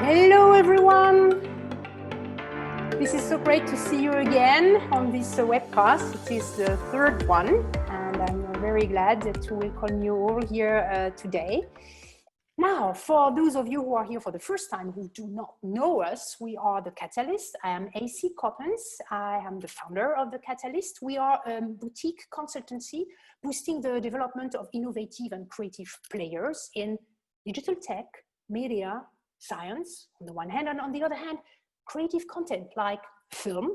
Hello, everyone. This is so great to see you again on this webcast. It is the third one, and I'm very glad to welcome you all here today. Now, for those of you who are here for the first time who do not know us, we are The Catalyst. I am AC Coppens. I am the founder of The Catalyst. We are a boutique consultancy boosting the development of innovative and creative players in digital tech, media, science on the one hand, and on the other hand, creative content like film,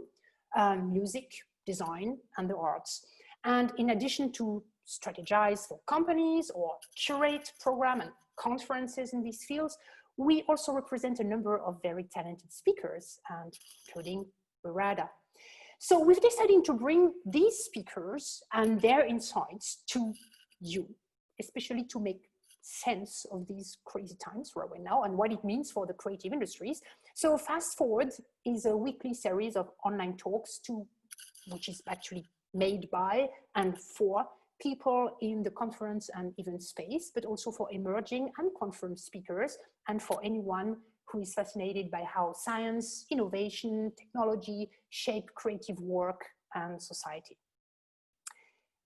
music, design, and the arts. And in addition to strategize for companies or curate program and conferences in these fields, we also represent a number of very talented speakers, and including Weerada. So we've decided to bring these speakers and their insights to you, especially to make sense of these crazy times where we're now and what it means for the creative industries. So Fast Forward is a weekly series of online talks which is actually made by and for people in the conference and event space, but also for emerging and confirmed speakers, and for anyone who is fascinated by how science, innovation, technology shape creative work and society.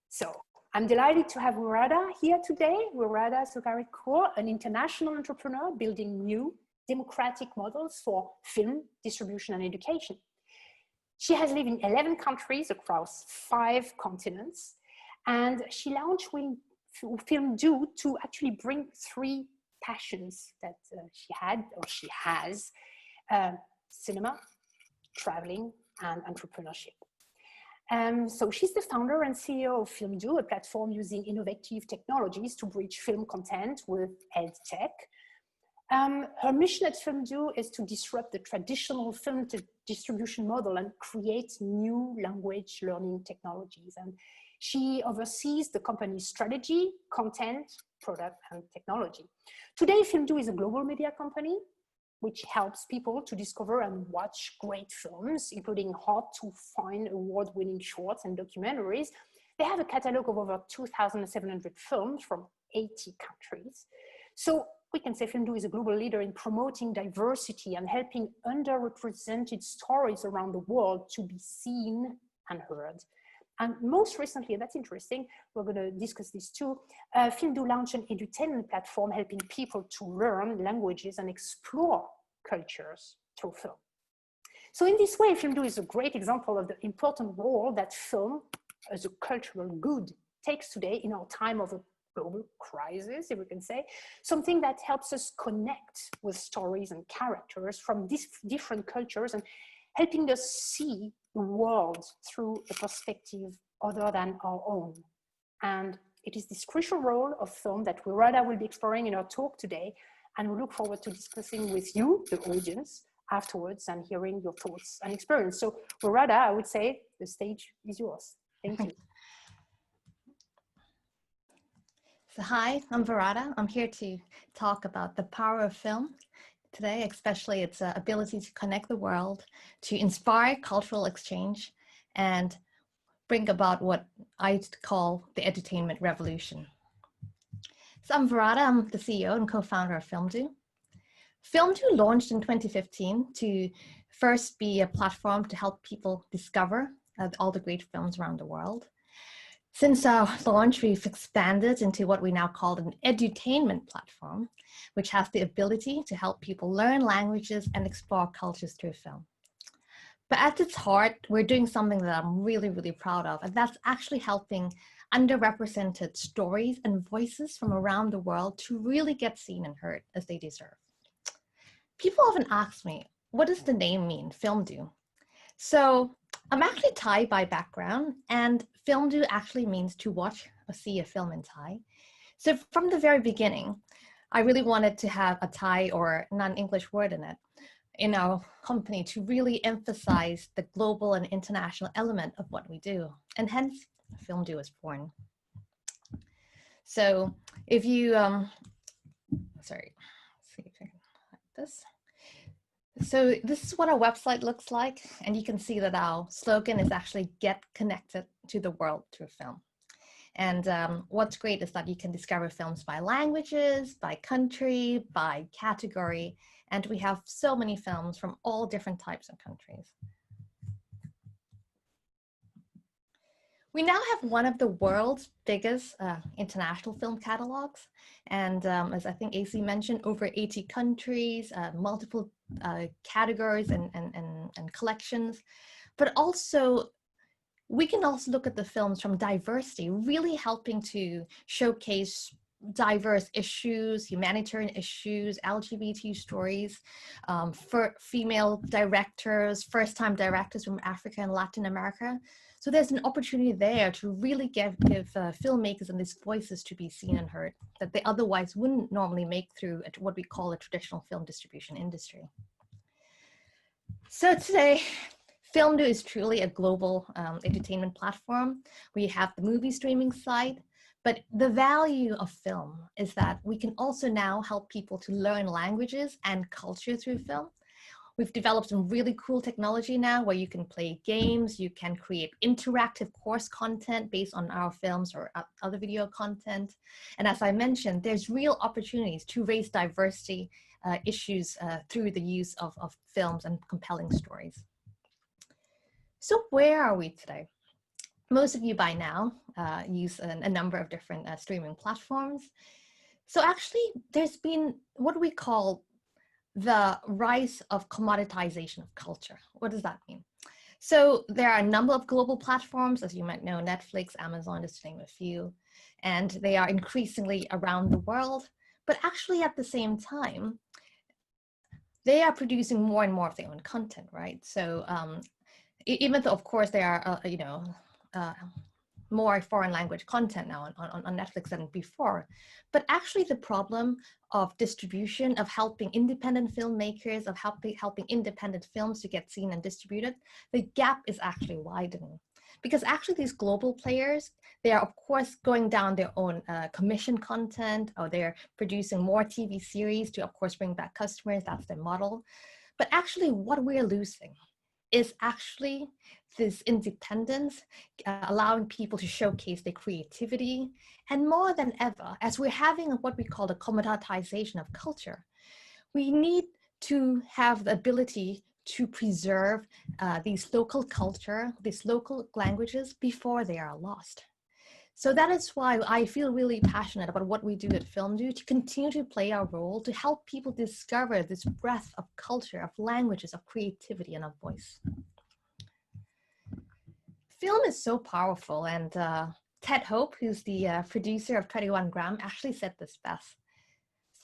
So I'm delighted to have Weerada here today. Weerada Sucharitkul, an international entrepreneur building new democratic models for film distribution and education. She has lived in 11 countries across 5 continents, and she launched FilmDoo to actually bring 3 passions that she has, cinema, traveling, and entrepreneurship. So she's the founder and CEO of FilmDoo, a platform using innovative technologies to bridge film content with edtech. Her mission at FilmDoo is to disrupt the traditional film distribution model and create new language learning technologies. And she oversees the company's strategy, content, product, and technology. Today, FilmDoo is a global media company which helps people to discover and watch great films, including hard-to-find award-winning shorts and documentaries. They have a catalogue of over 2,700 films from 80 countries. So we can say FilmDoo is a global leader in promoting diversity and helping underrepresented stories around the world to be seen and heard. And most recently, and that's interesting, we're going to discuss this too, FilmDoo launched an edutainment platform helping people to learn languages and explore cultures through film. So in this way, FilmDoo is a great example of the important role that film as a cultural good takes today in our time of a global crisis, if we can say, something that helps us connect with stories and characters from these different cultures and helping us see the world through a perspective other than our own. And it is this crucial role of film that Weerada will be exploring in our talk today, and we look forward to discussing with you, the audience, afterwards and hearing your thoughts and experience. So Weerada, I would say the stage is yours. Thank you. So hi, I'm Weerada. I'm here to talk about the power of film today, especially its ability to connect the world, to inspire cultural exchange, and bring about what I call the edutainment revolution. So I'm Weerada, I'm the CEO and co-founder of FilmDoo. FilmDoo launched in 2015 to first be a platform to help people discover all the great films around the world. Since our launch, we've expanded into what we now call an edutainment platform, which has the ability to help people learn languages and explore cultures through film. But at its heart, we're doing something that I'm really, really proud of, and that's actually helping underrepresented stories and voices from around the world to really get seen and heard as they deserve. People often ask me, what does the name mean, FilmDoo? So I'm actually Thai by background, and FilmDoo actually means to watch or see a film in Thai. So from the very beginning, I really wanted to have a Thai or non-English word in it in our company to really emphasize the global and international element of what we do, and hence FilmDoo was born. So if you, sorry, let's see if I can hide this. So this is what our website looks like. And you can see that our slogan is actually get connected to the world through film. And what's great is that you can discover films by languages, by country, by category. And we have so many films from all different types of countries. We now have one of the world's biggest international film catalogs. And as I think AC mentioned, over 80 countries, multiple categories and collections. But also, we can also look at the films from diversity, really helping to showcase diverse issues, humanitarian issues, LGBT stories, for female directors, first-time directors from Africa and Latin America. So there's an opportunity there to really give filmmakers and these voices to be seen and heard that they otherwise wouldn't normally make through what we call a traditional film distribution industry. So today, FilmDoo is truly a global entertainment platform. We have the movie streaming site, but the value of film is that we can also now help people to learn languages and culture through film. We've developed some really cool technology now where you can play games, you can create interactive course content based on our films or other video content. And as I mentioned, there's real opportunities to raise diversity issues through the use of films and compelling stories. So where are we today? Most of you by now use a number of different streaming platforms. So actually, there's been what we call the rise of commoditization of culture. What does that mean? So there are a number of global platforms, as you might know, Netflix, Amazon, just to name a few, and they are increasingly around the world. But actually, at the same time, they are producing more and more of their own content, right? So even though, of course, there are, more foreign language content now on Netflix than before. But actually the problem of distribution, of helping independent filmmakers, of helping independent films to get seen and distributed, the gap is actually widening. Because actually these global players, they are of course going down their own commission content, or they're producing more TV series to of course bring back customers, that's their model. But actually what we're losing is actually this independence, allowing people to showcase their creativity. And more than ever, as we're having what we call the commoditization of culture, we need to have the ability to preserve these local culture, these local languages before they are lost. So that is why I feel really passionate about what we do at FilmDoo, to continue to play our role, to help people discover this breadth of culture, of languages, of creativity, and of voice. Film is so powerful, and Ted Hope, who's the producer of 21 Gram, actually said this best.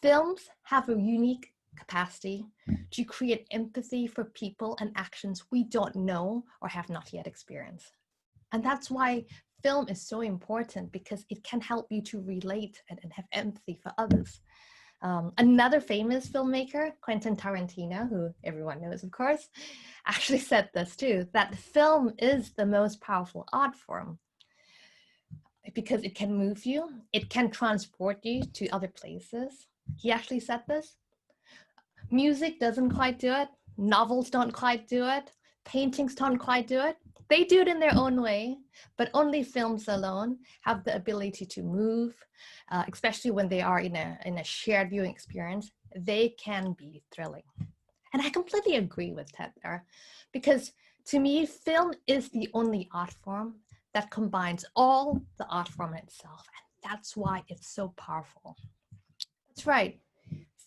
Films have a unique capacity to create empathy for people and actions we don't know or have not yet experienced. And that's why film is so important, because it can help you to relate and have empathy for others. Another famous filmmaker, Quentin Tarantino, who everyone knows, of course, actually said this too, that film is the most powerful art form because it can move you, it can transport you to other places. He actually said this. Music doesn't quite do it, novels don't quite do it, paintings don't quite do it. They do it in their own way, but only films alone have the ability to move, especially when they are in a shared viewing experience. They can be thrilling. And I completely agree with Ted there, because to me, film is the only art form that combines all the art form itself. And that's why it's so powerful. That's right.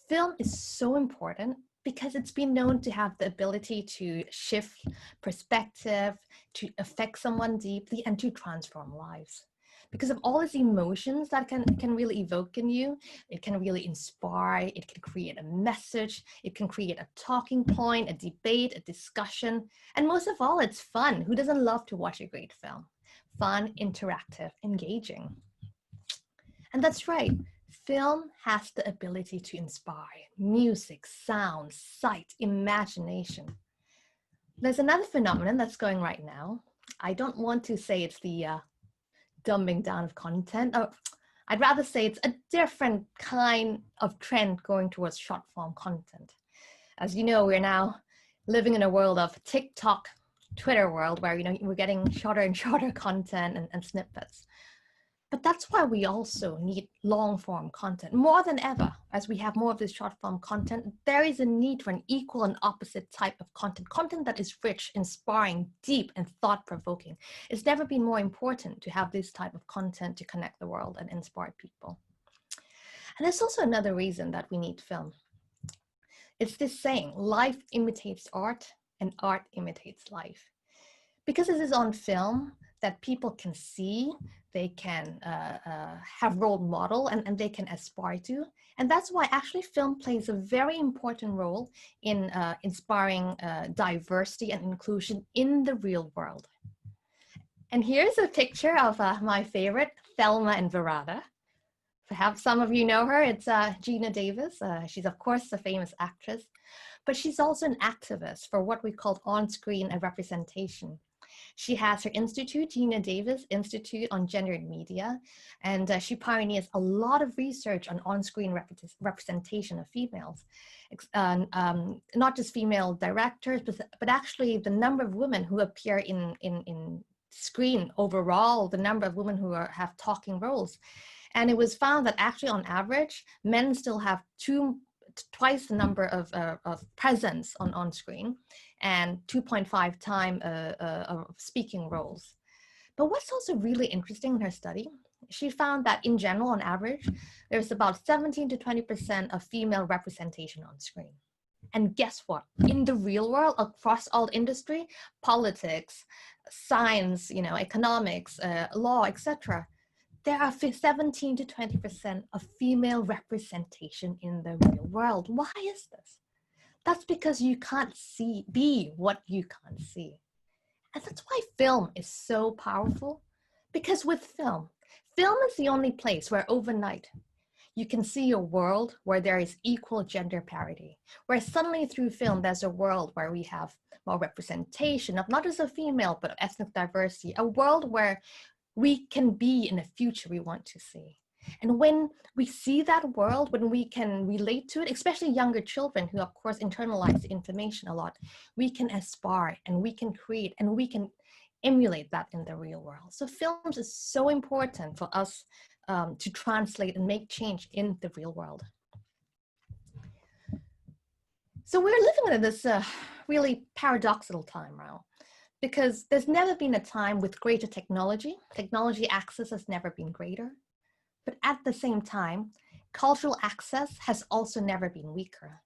Film is so important because it's been known to have the ability to shift perspective, to affect someone deeply, and to transform lives. Because of all these emotions that can really evoke in you, it can really inspire, it can create a message, it can create a talking point, a debate, a discussion, and most of all, it's fun. Who doesn't love to watch a great film? Fun, interactive, engaging. And that's right. Film has the ability to inspire music, sound, sight, imagination. There's another phenomenon that's going right now. I don't want to say it's the dumbing down of content. I'd rather say it's a different kind of trend going towards short form content. As you know, we're now living in a world of TikTok, Twitter world where, we're getting shorter and shorter content and snippets. But that's why we also need long form content more than ever. As we have more of this short form content, there is a need for an equal and opposite type of content that is rich, inspiring, deep, and thought provoking. It's never been more important to have this type of content to connect the world and inspire people. And there's also another reason that we need film. It's this saying, life imitates art and art imitates life. Because it is on film that people can see, they can have role model and they can aspire to. And that's why actually film plays a very important role in inspiring diversity and inclusion in the real world. And here's a picture of my favorite, Thelma and Weerada. Perhaps some of you know her. It's Geena Davis. She's, of course, a famous actress, but she's also an activist for what we call on-screen representation. She has her institute, Geena Davis Institute on Gendered Media, and she pioneers a lot of research on-screen representation of females, not just female directors, but actually the number of women who appear in screen overall, the number of women who have talking roles. And it was found that actually on average, men still have twice the number of presence on screen and 2.5 times of speaking roles. But what's also really interesting in her study, she found that in general, on average, there's about 17 to 20% of female representation on screen. And guess what? In the real world, across all industry, politics, science, economics, law, etc., there are 17 to 20% of female representation in the real world. Why is this? That's because you can't be what you can't see. And that's why film is so powerful. Because with film is the only place where overnight you can see a world where there is equal gender parity, where suddenly through film, there's a world where we have more representation of not just a female, but of ethnic diversity, a world where we can be in the future we want to see. And when we see that world, when we can relate to it, especially younger children who of course internalize the information a lot, we can aspire and we can create and we can emulate that in the real world. So films is so important for us to translate and make change in the real world. So we're living in this really paradoxical time now, because there's never been a time with greater technology. Technology access has never been greater. But at the same time, cultural access has also never been weaker.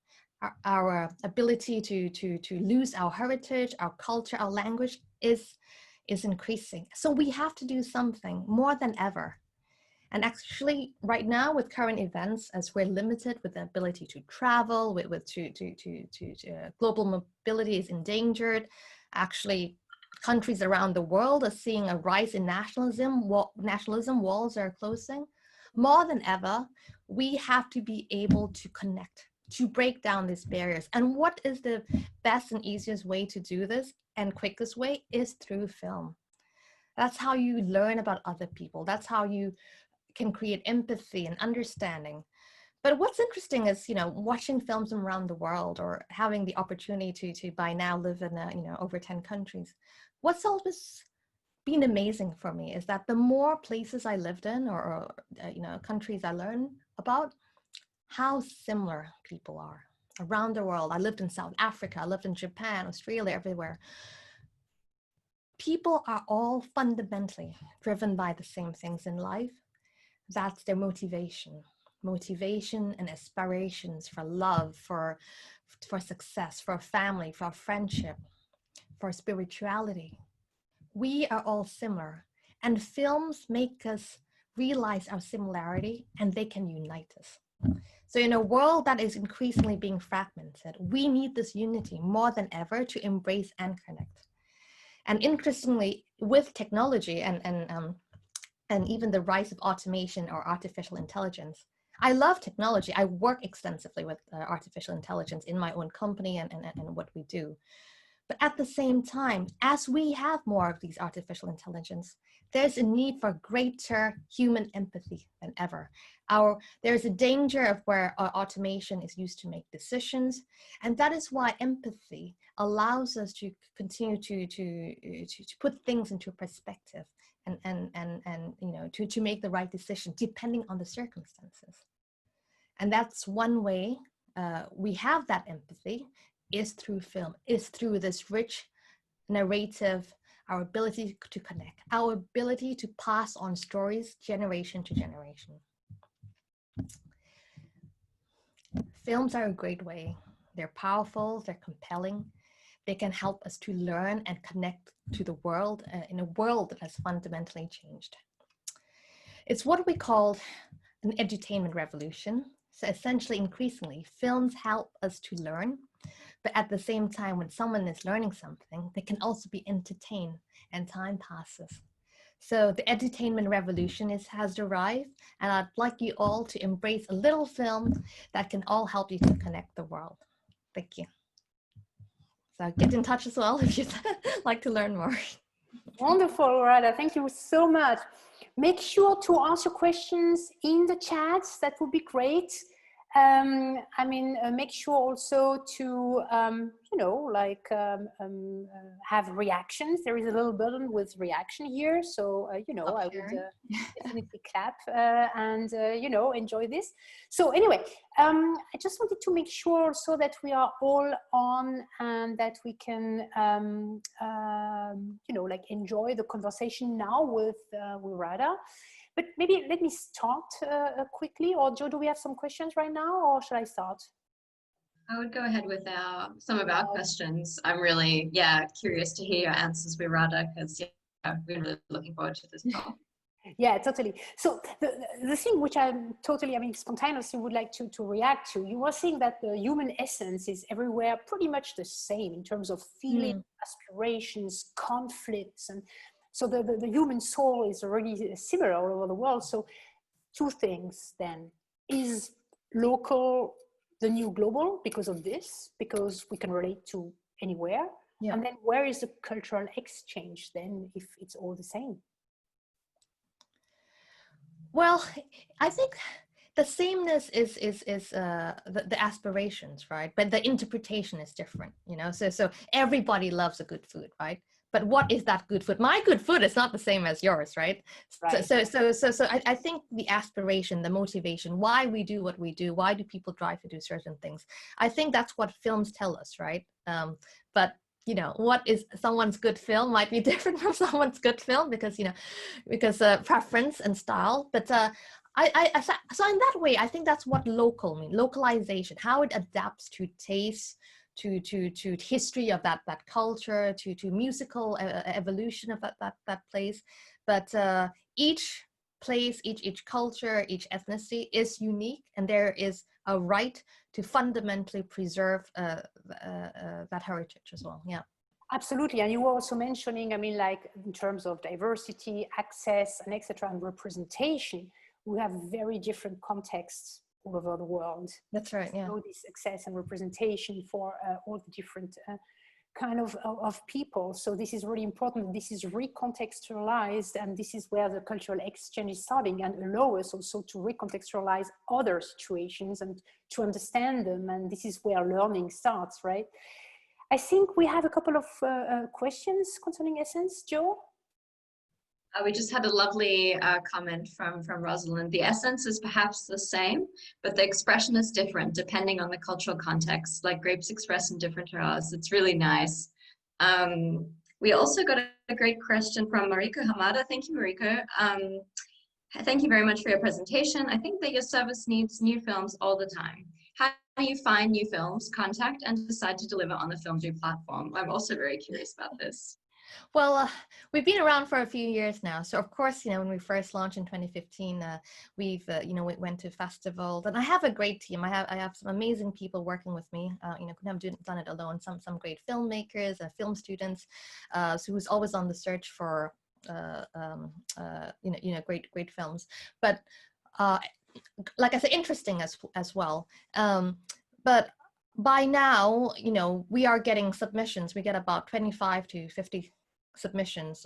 Our ability to lose our heritage, our culture, our language is increasing. So we have to do something more than ever. And actually, right now, with current events, as we're limited with the ability to travel, global mobility is endangered. Actually, countries around the world are seeing a rise in nationalism. Nationalism walls are closing. More than ever, we have to be able to connect, to break down these barriers. And what is the best and easiest way to do this and quickest way is through film. That's how you learn about other people. That's how you can create empathy and understanding. But what's interesting is, watching films around the world or having the opportunity to by now live in, over 10 countries. What's always been amazing for me is that the more places I lived in or countries I learn about, how similar people are around the world. I lived in South Africa, I lived in Japan, Australia, everywhere. People are all fundamentally driven by the same things in life. That's their motivation and aspirations for love, for success, for family, for friendship, for spirituality. We are all similar, and films make us realize our similarity and they can unite us. So in a world that is increasingly being fragmented, we need this unity more than ever to embrace and connect. And interestingly, with technology and even the rise of automation or artificial intelligence, I love technology. I work extensively with artificial intelligence in my own company and what we do. But at the same time, as we have more of these artificial intelligence, there's a need for greater human empathy than ever. There's a danger of where automation is used to make decisions. And that is why empathy allows us to continue to put things into perspective and to make the right decision depending on the circumstances. And that's one way we have that empathy, is through film, is through this rich narrative, our ability to connect, our ability to pass on stories generation to generation. Films are a great way. They're powerful, they're compelling. They can help us to learn and connect to the world in a world that has fundamentally changed. It's what we call an edutainment revolution. So essentially, increasingly, films help us to learn, but at the same time, when someone is learning something, they can also be entertained and time passes. So the edutainment revolution has arrived, and I'd like you all to embrace a little film that can all help you to connect the world. Thank you. So get in touch as well if you'd like to learn more. Wonderful, Weerada. Thank you so much. Make sure to ask your questions in the chat. That would be great. Make sure also to, have reactions. There is a little button with reaction here. So, I would definitely clap and enjoy this. So anyway, I just wanted to make sure also that we are all on and that we can, enjoy the conversation now with Weerada. But maybe let me start quickly, or Joe, do we have some questions right now, or should I start? I would go ahead with some of our questions. I'm really, curious to hear your answers, Weerada, because we're really looking forward to this talk. Yeah, totally. So the thing which I'm totally, spontaneously would like to react to, you were saying that the human essence is everywhere pretty much the same in terms of feeling, aspirations, conflicts, and so the human soul is already similar all over the world. So two things then. Is local the new global because of this? Because we can relate to anywhere? Yeah. And then where is the cultural exchange then if it's all the same? Well, I think the sameness is the aspirations, right? But the interpretation is different, So everybody loves a good food, right? But what is that good food? My good food is not the same as yours, right? Right. So I think the aspiration, the motivation, why we do what we do, why do people drive to do certain things? I think that's what films tell us, right? But what is someone's good film might be different from someone's good film because preference and style. But so in that way, I think that's what local means, localization, how it adapts to taste, to history of that culture, to musical evolution of that place. But each place, each culture, each ethnicity is unique, and there is a right to fundamentally preserve that heritage as well. Yeah. Absolutely. And you were also mentioning, in terms of diversity, access, and etc., and representation, we have very different contexts all over the world. That's right. Yeah. So this access and representation for all the different kind of people. So this is really important. This is recontextualized, and this is where the cultural exchange is starting, and allow us also to recontextualize other situations and to understand them. And this is where learning starts, right? I think we have a couple of questions concerning essence, Joe. We just had a lovely comment from Rosalind. The essence is perhaps the same, but the expression is different depending on the cultural context, like grapes express in different terroirs. It's really nice. We also got a great question from Mariko Hamada. Thank you, Mariko. Thank you very much for your presentation. I think that your service needs new films all the time. How do you find new films, contact, and decide to deliver on the Filmg platform? I'm also very curious about this. Well, we've been around for a few years now. So of course, when we first launched in 2015, we went to festivals, and I have a great team. I have some amazing people working with me. Couldn't have done it alone. Some great filmmakers, film students, so who's always on the search for great films. But like I said, interesting as well. But by now, we are getting submissions. We get about 25 to 50 submissions,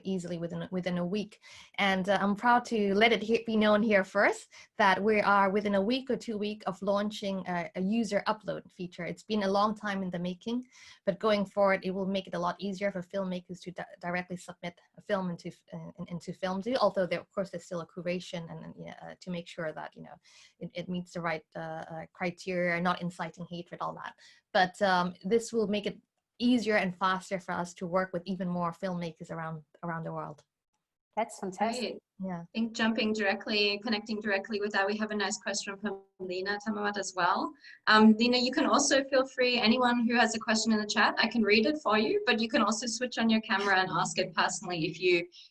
easily within a week. And I'm proud to let it be known here first that we are within a week or 2 weeks of launching a user upload feature. It's been a long time in the making, but going forward, it will make it a lot easier for filmmakers to directly submit a film into FilmDoo. Although of course there's still a curation and to make sure that it meets the right criteria, not inciting hatred, all that. But this will make it easier and faster for us to work with even more filmmakers around the world. That's fantastic. Great. Yeah. I think connecting directly with that, we have a nice question from Lena Tamamat as well. Lena, you can also feel free, anyone who has a question in the chat, I can read it for you, but you can also switch on your camera and ask it personally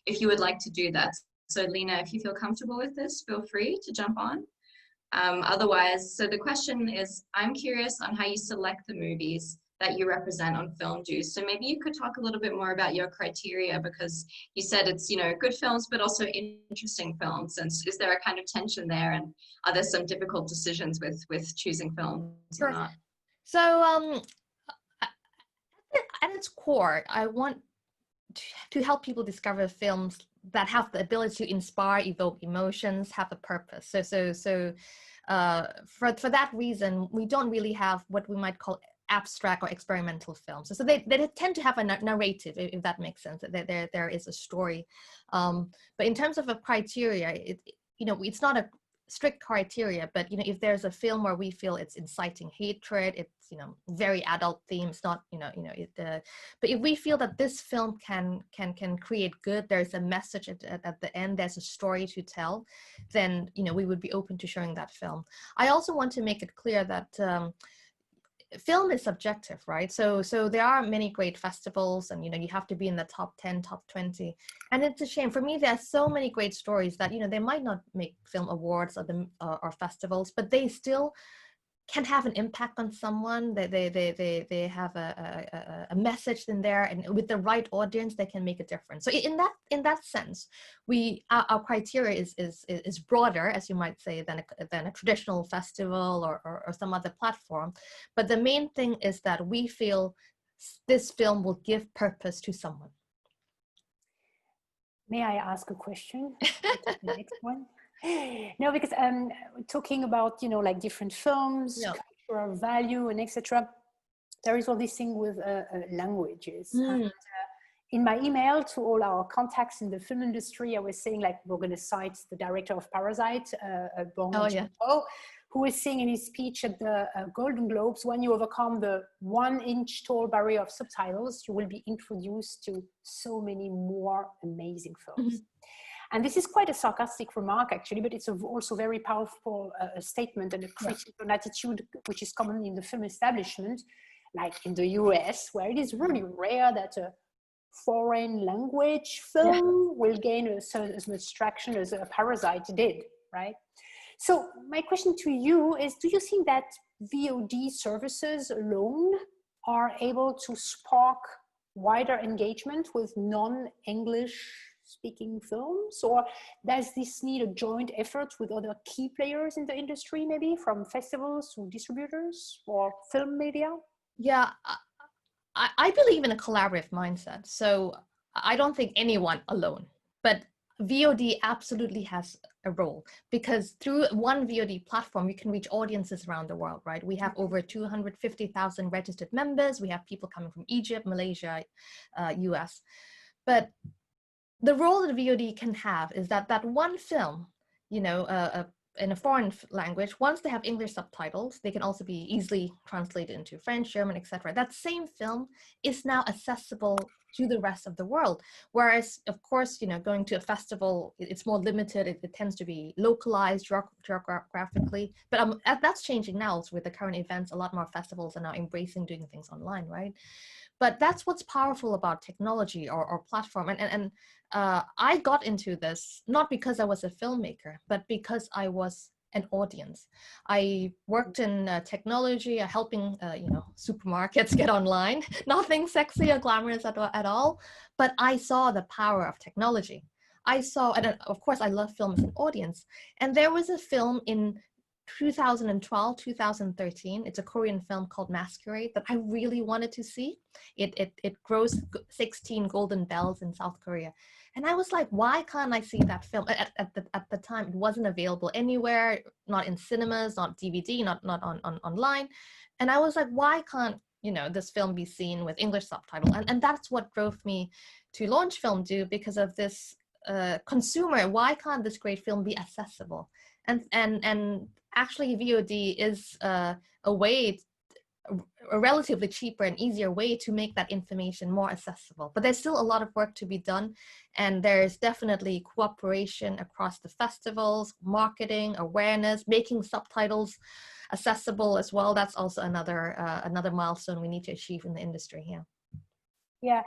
if you would like to do that. So Lena, if you feel comfortable with this, feel free to jump on. Otherwise, so the question is, I'm curious on how you select the movies that you represent on FilmDoo. So maybe you could talk a little bit more about your criteria, because you said it's, good films, but also interesting films. And is there a kind of tension there? And are there some difficult decisions with choosing films or not? So at its core, I want to help people discover films that have the ability to inspire, evoke emotions, have a purpose. So for that reason, we don't really have what we might call abstract or experimental films. So they tend to have a narrative, if that makes sense. There is a story. But in terms of a criteria, it's not a strict criteria, but if there's a film where we feel it's inciting hatred, it's very adult themes, not but if we feel that this film can create good, there's a message at the end, there's a story to tell, then we would be open to showing that film. I also want to make it clear that film is subjective, right? So there are many great festivals, and you have to be in the top 10, top 20, and it's a shame. For me, there are so many great stories that they might not make film awards or festivals, but they still can have an impact on someone. They have a message in there, and with the right audience, they can make a difference. So in that sense, our criteria is broader, as you might say, than a traditional festival or some other platform. But the main thing is that we feel this film will give purpose to someone. May I ask a question? The next one. No, because talking about like different films, cultural value, and etc. There is all this thing with languages. And, in my email to all our contacts in the film industry, I was saying, like, we're going to cite the director of Parasite, Bong Joon-ho, who was saying in his speech at the Golden Globes, when you overcome the 1-inch tall barrier of subtitles, you will be introduced to so many more amazing films. And this is quite a sarcastic remark, actually, but it's also very powerful statement and a critical attitude, which is common in the film establishment, like in the US, where it is really rare that a foreign language film will gain as much traction as a Parasite did, right? So my question to you is, do you think that VOD services alone are able to spark wider engagement with non-English speaking films, or does this need a joint effort with other key players in the industry, maybe from festivals to distributors or film media? Yeah, I believe in a collaborative mindset. So I don't think anyone alone, but VOD absolutely has a role, because through one VOD platform, you can reach audiences around the world, right? We have over 250,000 registered members. We have people coming from Egypt, Malaysia, US. But the role that VOD can have is that one film, in a foreign language, once they have English subtitles, they can also be easily translated into French, German, etc. That same film is now accessible to the rest of the world. Whereas, of course, going to a festival, it's more limited. It tends to be localized geographically. But that's changing now. So with the current events, a lot more festivals are now embracing doing things online, right? But that's what's powerful about technology or platform. And I got into this not because I was a filmmaker, but because I was an audience. I worked in technology, helping supermarkets get online. Nothing sexy or glamorous at all, but I saw the power of technology. I saw, and of course I love film as an audience. And there was a film in 2012, 2013. It's a Korean film called Masquerade that I really wanted to see. It grossed 16 golden bells in South Korea. And I was like, why can't I see that film? At the time, it wasn't available anywhere, not in cinemas, not DVD, not on online. And I was like, why can't, you know, this film be seen with English subtitle? And that's what drove me to launch FilmDoo, because of this consumer. Why can't this great film be accessible? And actually VOD is a way, a relatively cheaper and easier way to make that information more accessible. But there's still a lot of work to be done, and there's definitely cooperation across the festivals, marketing, awareness, making subtitles accessible as well. That's also another milestone we need to achieve in the industry here. Yeah,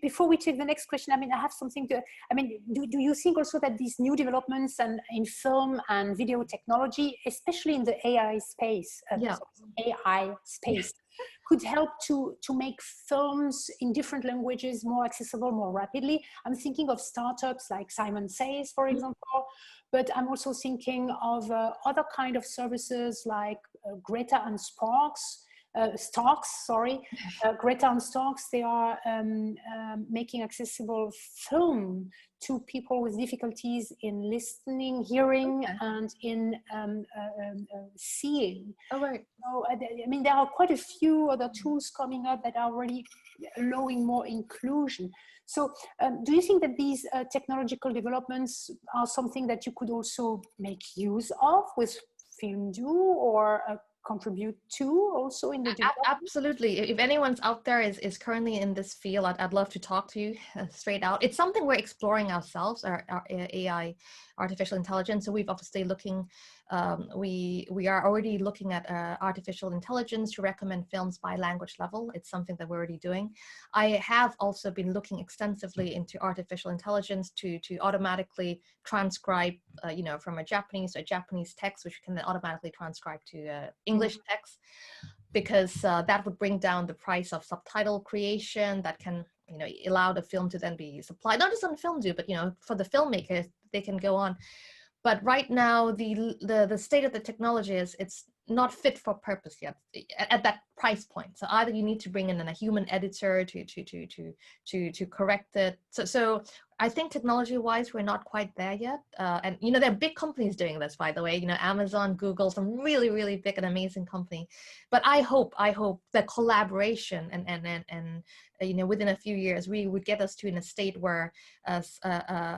before we take the next question, I mean, I have something to, I mean, do you think also that these new developments and in film and video technology, especially in the AI space, could help to make films in different languages more accessible more rapidly? I'm thinking of startups like Simon Says, for example, but I'm also thinking of other kind of services like Greta and Sparks. Greta and Starks, they are making accessible film to people with difficulties in listening, hearing, and in seeing. Oh, right. So, I mean, there are quite a few other tools coming up that are really allowing more inclusion. So do you think that these technological developments are something that you could also make use of with FilmDoo, or contribute to also in the development? Absolutely. If anyone's out there is currently in this field, I'd love to talk to you straight out. It's something we're exploring ourselves, our AI, artificial intelligence. So we've obviously looking, we are already looking at artificial intelligence to recommend films by language level. It's something that we're already doing. I have also been looking extensively into artificial intelligence to automatically transcribe, you know, from a Japanese text, which can then automatically transcribe to English text, because that would bring down the price of subtitle creation. That can, you know, allow the film to then be supplied, not just on FilmDoo, but, you know, for the filmmakers, they can go on. But right now, the state of the technology is it's not fit for purpose yet at that price point. So either you need to bring in a human editor to correct it. So I think technology-wise, we're not quite there yet. And you know, there are big companies doing this, by the way. You know, Amazon, Google, some really big and amazing company. But I hope that collaboration and you know, within a few years, we would get us to in a state where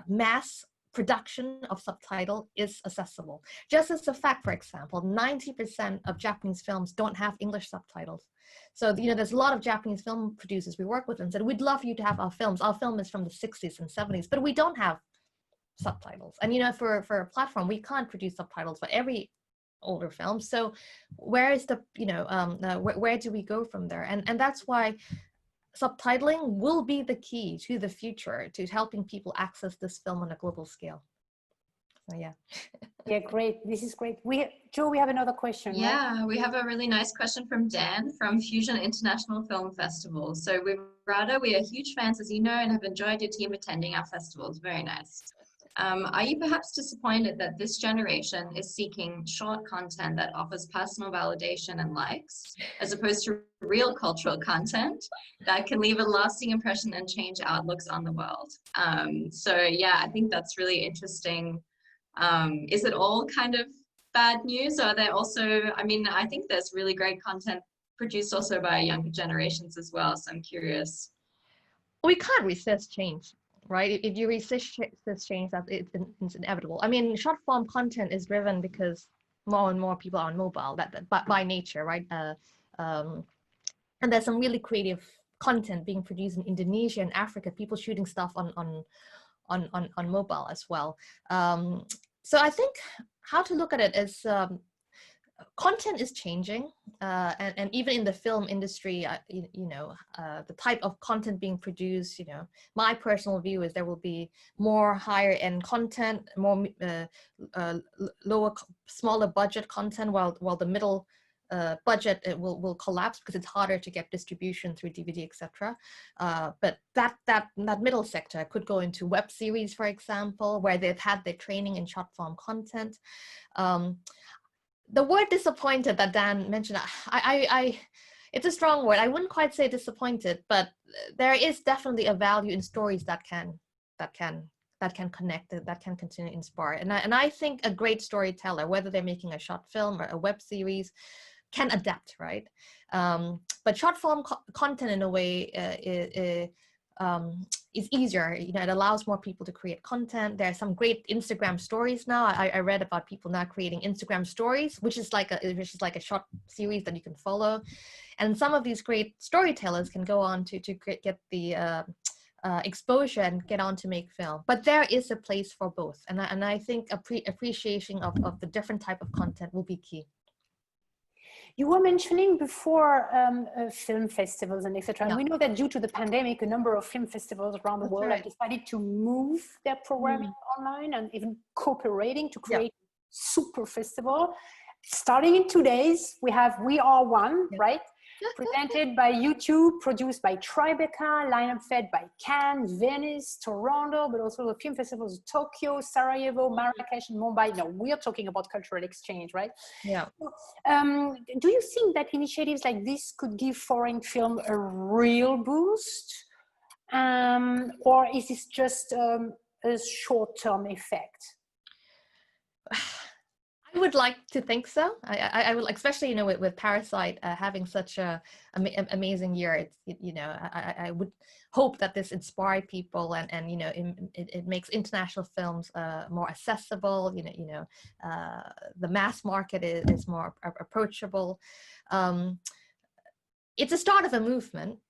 mass production of subtitle is accessible. Just as a fact, for example, 90% of Japanese films don't have English subtitles. So, you know, there's a lot of Japanese film producers we work with and said, we'd love you to have our films. Our film is from the 60s and 70s, but we don't have subtitles. And, you know, for a platform, we can't produce subtitles for every older film. So where is the, you know, where do we go from there? And that's why subtitling will be the key to the future, to helping people access this film on a global scale. So yeah. Yeah, great. This is great. Joe, we have another question. Yeah, right? we have a really nice question from Dan from Fusion International Film Festival. So Weerada, we are huge fans, as you know, and have enjoyed your team attending our festivals. Very nice. Are you perhaps disappointed that this generation is seeking short content that offers personal validation and likes, as opposed to real cultural content that can leave a lasting impression and change outlooks on the world? So yeah, I think that's really interesting. Is it all kind of bad news? Or are there also, I mean, I think there's really great content produced also by younger generations as well. So I'm curious. We can't resist change. Right? If you resist this change, that it's inevitable. I mean, short form content is driven because more and more people are on mobile, that by nature, right? And there's some really creative content being produced in Indonesia and Africa, people shooting stuff on mobile as well. So I think how to look at it is content is changing, and even in the film industry, you know, the type of content being produced, you know, my personal view is there will be more higher end content, more smaller budget content, while the middle budget it will collapse because it's harder to get distribution through DVD, etc. But that middle sector could go into web series, for example, where they've had their training in short form content. the word disappointed that Dan mentioned, it's a strong word. I wouldn't quite say disappointed, but there is definitely a value in stories that can connect, that can continue to inspire. And I think a great storyteller, whether they're making a short film or a web series, can adapt, right? But short form content in a way is easier. You know, it allows more people to create content. There are some great Instagram stories now. I read about people now creating Instagram stories, which is like a short series that you can follow. And some of these great storytellers can go on to get the exposure and get on to make film. But there is a place for both. And I think appreciation of the different type of content will be key. You were mentioning before film festivals and etc. And we know that due to the pandemic, a number of film festivals around the world have decided to move their programming online and even cooperating to create super festival. Starting in 2 days, we have We Are One, right? Presented by YouTube, produced by Tribeca, lineup fed by Cannes, Venice, Toronto, but also the film festivals of Tokyo, Sarajevo, Marrakesh, and Mumbai. Now, we're talking about cultural exchange, right? Yeah. So, do you think that initiatives like this could give foreign film a real boost? Or is this just a short-term effect? I would like to think so. I would, especially, you know, with Parasite having such a amazing year. I would hope that this inspires people and you know, it makes international films more accessible. The mass market is more approachable. It's a start of a movement.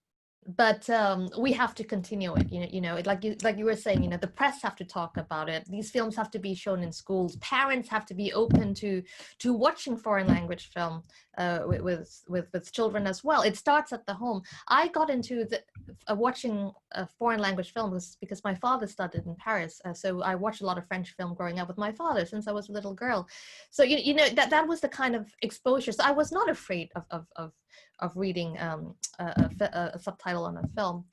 But we have to continue it. Like you were saying, you know, the press have to talk about it. These films have to be shown in schools. Parents have to be open to watching foreign language film with children as well. It starts at the home. I got into watching foreign language films because my father studied in Paris. So I watched a lot of French film growing up with my father since I was a little girl. So you know that was the kind of exposure. So I was not afraid of reading a subtitle on a film.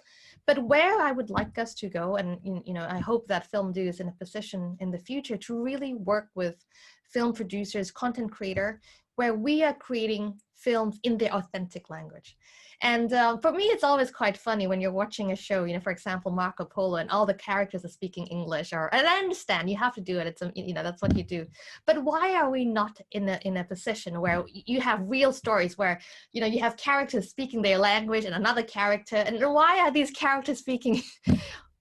But where I would like us to go, and you know, I hope that FilmDoo is in a position in the future to really work with film producers, content creator, where we are creating films in their authentic language. And for me, it's always quite funny when you're watching a show, you know, for example, Marco Polo, and all the characters are speaking English, and I understand you have to do it. It's, you know, that's what you do. But why are we not in a position where you have real stories where, you know, you have characters speaking their language and another character, and why are these characters speaking?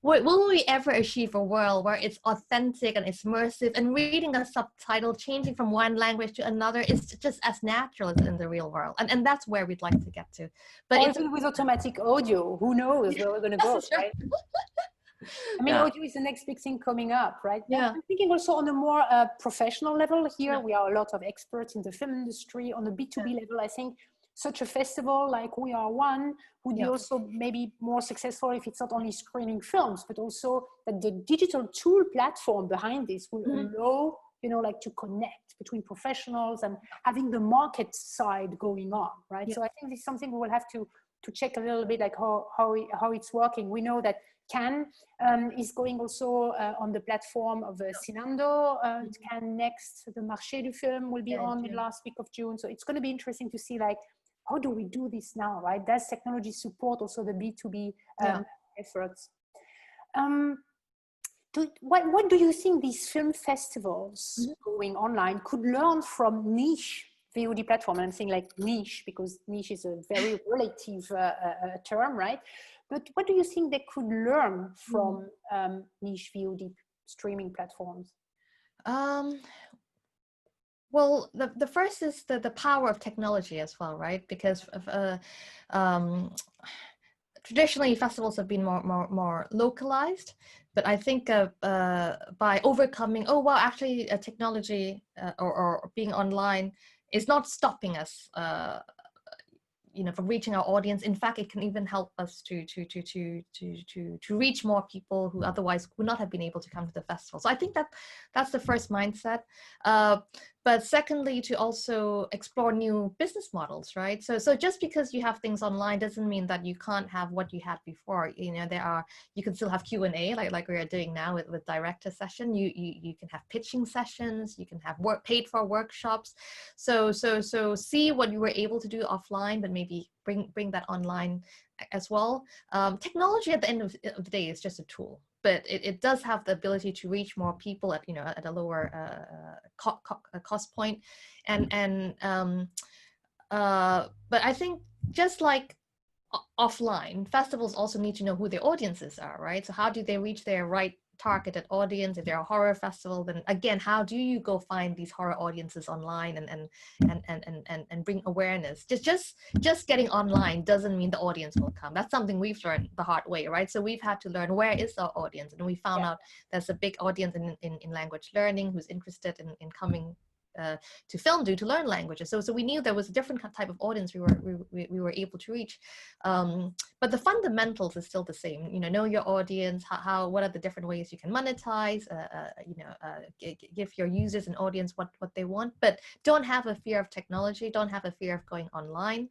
Will we ever achieve a world where it's authentic and it's immersive, and reading a subtitle, changing from one language to another, is just as natural as in the real world? And that's where we'd like to get to. But even with automatic audio, who knows where we're going to go, right? I mean, audio is the next big thing coming up, right? Yeah. I'm thinking also on a more professional level here. We are a lot of experts in the film industry. On the B2B level, I think such a festival like We Are One would be also maybe more successful if it's not only screening films, but also that the digital tool platform behind this will allow, you know, like to connect between professionals and having the market side going on, right? So I think this is something we will have to check a little bit, like how it's working. We know that Cannes is going also on the platform of Cinando. Cannes Next, the Marché du Film will be on the last week of June. So it's going to be interesting to see, like, how do we do this now, right? Does technology support also the B2B efforts? What do you think these film festivals going online could learn from niche VOD platform? And I'm saying like niche because niche is a very relative term, right? But what do you think they could learn from niche VOD streaming platforms? Well, the first is the power of technology as well, right? Because traditionally festivals have been more localized, but I think by overcoming, actually technology or being online is not stopping us, you know, from reaching our audience. In fact, it can even help us to reach more people who otherwise would not have been able to come to the festival. So I think that's the first mindset. but secondly, to also explore new business models, right? So just because you have things online doesn't mean that you can't have what you had before. You know, you can still have Q&A like we are doing now with director session. You can have pitching sessions. You can have paid for workshops. So see what you were able to do offline, but maybe bring that online as well. Technology at the end of the day is just a tool, but it does have the ability to reach more people at a lower cost point, but I think just like offline, festivals also need to know who their audiences are, right? So how do they reach their right targeted audience? If they're a horror festival, then again, how do you go find these horror audiences online and bring awareness? Just getting online doesn't mean the audience will come. That's something we've learned the hard way, right? So we've had to learn where is our audience, and we found out there's a big audience in language learning who's interested in coming to FilmDoo to learn languages. So we knew there was a different type of audience we were able to reach. But the fundamentals is still the same. Know your audience, what are the different ways you can monetize, give your users and audience what they want, but don't have a fear of technology, don't have a fear of going online.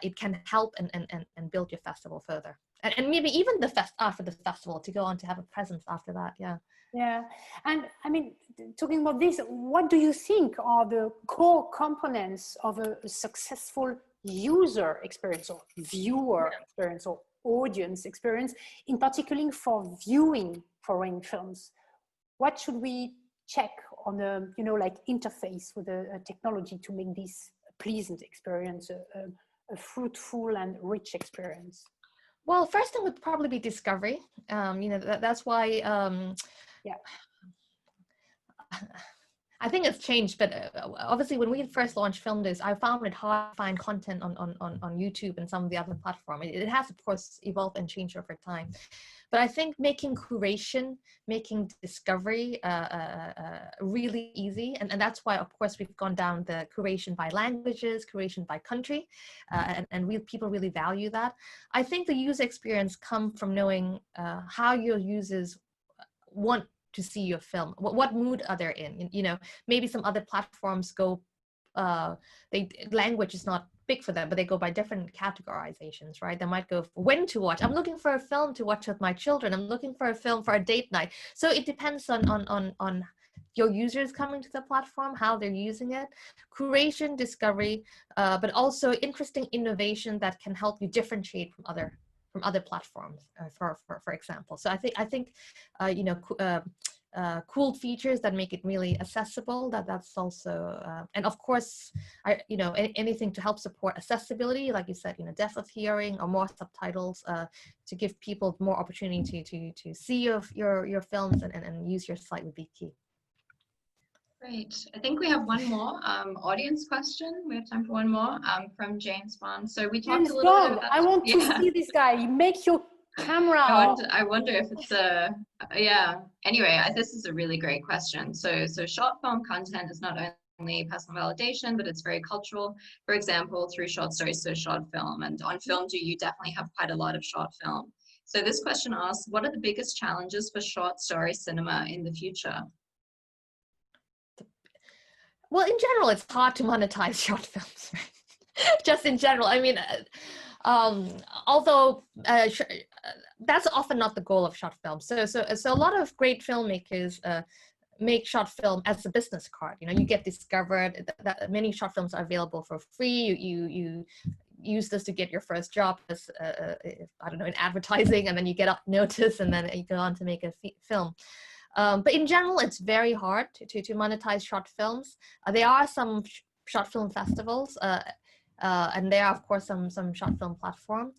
It can help and build your festival further. And maybe even after the festival to go on to have a presence after that, yeah. Yeah, and I mean, talking about this, what do you think are the core components of a successful user experience or viewer experience or audience experience, in particular for viewing foreign films? What should we check on the, like interface with a technology to make this a pleasant experience, a fruitful and rich experience? Well, first thing would probably be discovery. That's why. Yeah, I think it's changed, but obviously when we first launched FilmDoo, I found it hard to find content on YouTube and some of the other platforms. It has, of course, evolved and changed over time. But I think making curation, making discovery really easy. And that's why, of course, we've gone down the curation by languages, curation by country, and people really value that. I think the user experience comes from knowing how your users want to see your film. What mood are they in? Maybe some other platforms go, language is not big for them, but they go by different categorizations, right? They might go for when to watch. I'm looking for a film to watch with my children. I'm looking for a film for a date night. So it depends on your users coming to the platform, how they're using it, curation, discovery, but also interesting innovation that can help you differentiate from other platforms, for example. So I think cool features that make it really accessible. That's also, and of course, anything to help support accessibility, like you said, depth of hearing or more subtitles, to give people more opportunity to see your films and use your site would be key. Great. I think we have one more audience question. We have time for one more from James Bond. So we talked a little bit about. I want to see this guy. Make your camera. I wonder if it's yeah. Anyway, this is a really great question. So short film content is not only personal validation, but it's very cultural. For example, through short stories, so short film, and on FilmDoo, you definitely have quite a lot of short film. So this question asks, what are the biggest challenges for short story cinema in the future? Well, in general, it's hard to monetize short films, right? Just in general. I mean, although that's often not the goal of short films. So a lot of great filmmakers make short film as a business card. You get discovered. That many short films are available for free. You use this to get your first job as I don't know, in advertising, and then you get noticed, and then you go on to make a film. But in general, it's very hard to monetize short films. There are some short film festivals, and there are, of course, some short film platform.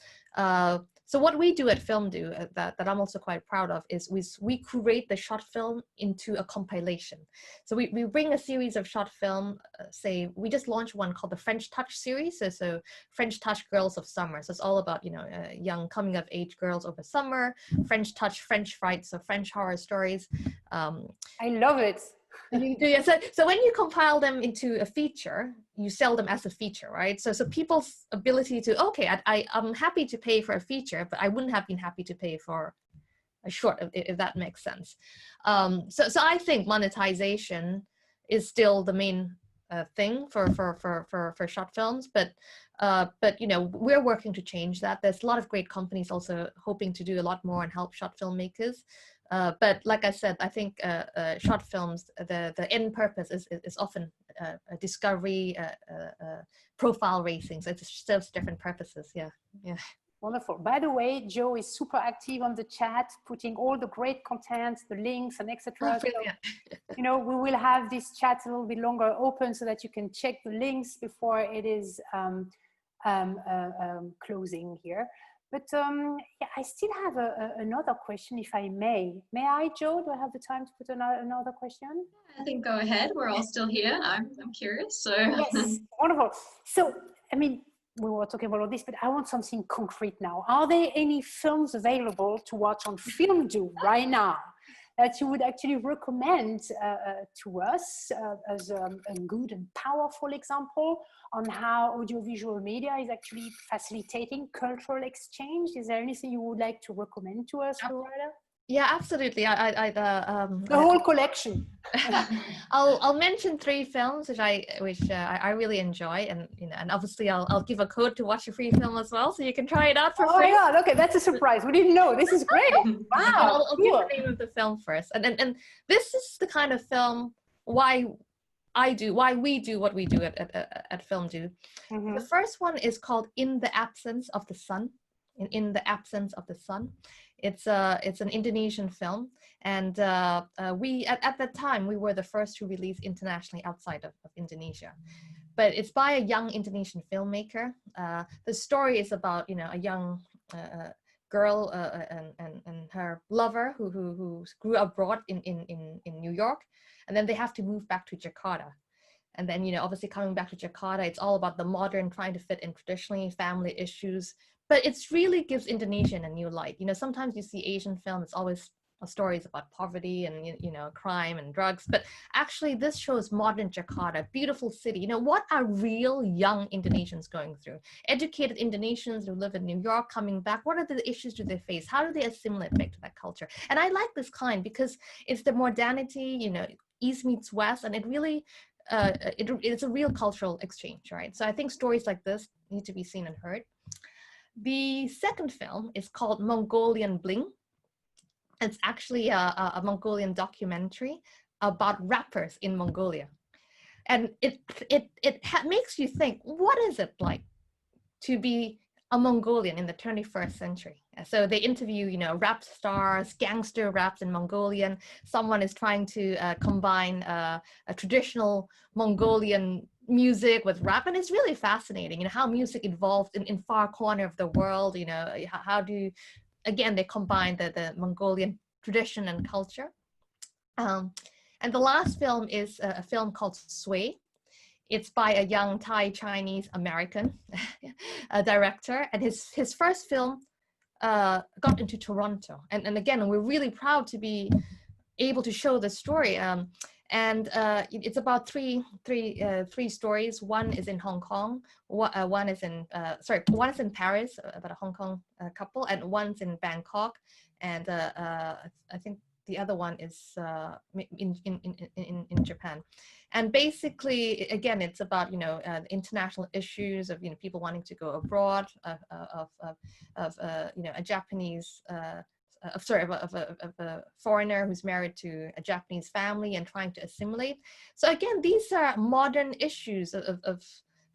So what we do at FilmDoo that I'm also quite proud of is we curate the short film into a compilation. So we bring a series of short film, say we just launched one called the French Touch series. So French Touch Girls of Summer. So it's all about, young coming of age girls over summer, French Touch, French Fright, so French horror stories. I love it. You do, yeah. So when you compile them into a feature, you sell them as a feature, right? So people's ability to, okay, I'm happy to pay for a feature, but I wouldn't have been happy to pay for a short, if that makes sense. So I think monetization is still the main thing for short films, but you know, we're working to change that. There's a lot of great companies also hoping to do a lot more and help short filmmakers. But like I said, I think short films, the end purpose is often a discovery, profile racing. So it serves different purposes. Yeah, yeah. Wonderful. By the way, Joe is super active on the chat, putting all the great content, the links and etc. Oh, brilliant. So, you know, we will have this chat a little bit longer open so that you can check the links before it is closing here. But yeah, I still have another question, if I may. May I, Joe? Do I have the time to put another question? I think go ahead. We're all still here. I'm curious. So yes, wonderful. So, I mean, we were talking about all this, but I want something concrete now. Are there any films available to watch on FilmDoo right now that you would actually recommend to us as a good and powerful example on how audiovisual media is actually facilitating cultural exchange? Is there anything you would like to recommend to us, Weerada? Yeah, absolutely. The whole collection. I'll mention 3 films which I really enjoy, and you know, and obviously I'll give a code to watch a free film as well, so you can try it out for free. Oh yeah, okay, that's a surprise. We didn't know. This is great. Wow. I'll give the name of the film first, and this is the kind of film why we do what we do at FilmDoo. Mm-hmm. The first one is called In the Absence of the Sun. In the Absence of the Sun. It's an Indonesian film, and we at that time we were the first to release internationally outside of Indonesia. But it's by a young Indonesian filmmaker. The story is about, you know, a young girl and her lover who grew abroad in New York, and then they have to move back to Jakarta. And then, you know, obviously coming back to Jakarta, it's all about the modern, trying to fit in traditionally, family issues. But it really gives Indonesian a new light. You know, sometimes you see Asian film, it's always stories about poverty and, you know, crime and drugs. But actually, this shows modern Jakarta, beautiful city. You know, what are real young Indonesians going through? Educated Indonesians who live in New York coming back, what are the issues do they face? How do they assimilate back to that culture? And I like this kind because it's the modernity, you know, East meets West, and it really, it's a real cultural exchange, right? So I think stories like this need to be seen and heard. The second film is called Mongolian Bling. It's actually a Mongolian documentary about rappers in Mongolia. And it makes you think, what is it like to be a Mongolian in the 21st century? So they interview, you know, rap stars, gangster raps in Mongolian. Someone is trying to combine a traditional Mongolian music with rap, and it's really fascinating, you know, how music evolved in far corner of the world. You know, how do, again, they combine the Mongolian tradition and culture. And the last film is a film called Sway. It's by a young Thai Chinese American director, and his first film got into Toronto, and again, we're really proud to be able to show the story. And it's about three stories. One is in Hong Kong, one is in Paris about a Hong Kong couple, and one's in Bangkok, and I think the other one is in Japan. And basically, again, it's about, you know, international issues of, you know, people wanting to go abroad, you know, a Japanese. Of a foreigner who's married to a Japanese family and trying to assimilate. So again, these are modern issues of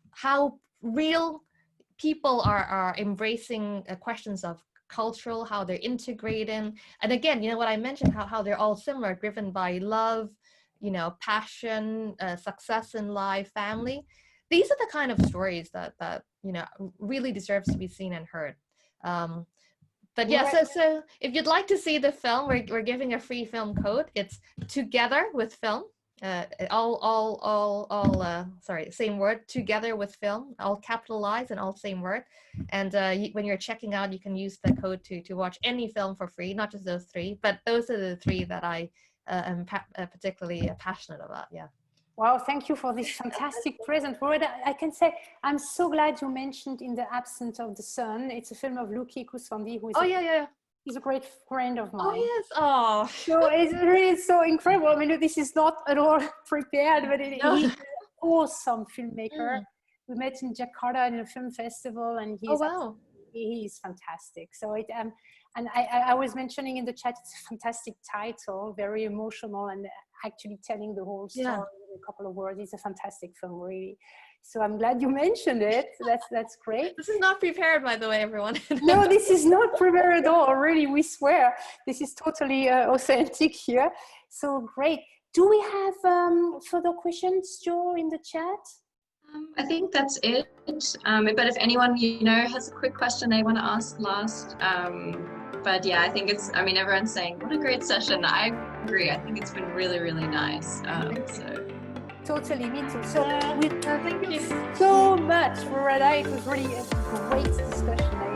how real people are embracing questions of cultural, how they're integrating. And again, you know, what I mentioned, how they're all similar, driven by love, you know, passion, success in life, family. These are the kind of stories that you know, really deserves to be seen and heard. But yeah, so if you'd like to see the film, we're giving a free film code. It's Together with Film. Same word, Together with Film, all capitalized and all same word. And when you're checking out, you can use the code to watch any film for free, not just those 3, but those are the 3 that I am particularly passionate about. Yeah. Wow, thank you for this fantastic present. I can say, I'm so glad you mentioned In the Absence of the Sun. It's a film of Luki Kuswandi, who is he's a great friend of mine. Oh, yes. Oh. So it's really so incredible. I mean, this is not at all prepared, but awesome filmmaker. We met in Jakarta in a film festival, and Oh, wow. he's fantastic. So and I was mentioning in the chat, it's a fantastic title, very emotional, and actually telling the whole story in a couple of words. It's a fantastic film, really. So I'm glad you mentioned it. That's great. This is not prepared, by the way, everyone. No, this is not prepared at all. Really, we swear. This is totally authentic here. So great. Do we have further questions, Joe, in the chat? I think that's it. But if anyone, has a quick question they want to ask last. But yeah, I think everyone's saying, what a great session. I agree. I think it's been really, really nice. Totally, me too. So thank you so much, Weerada. It was really a great discussion.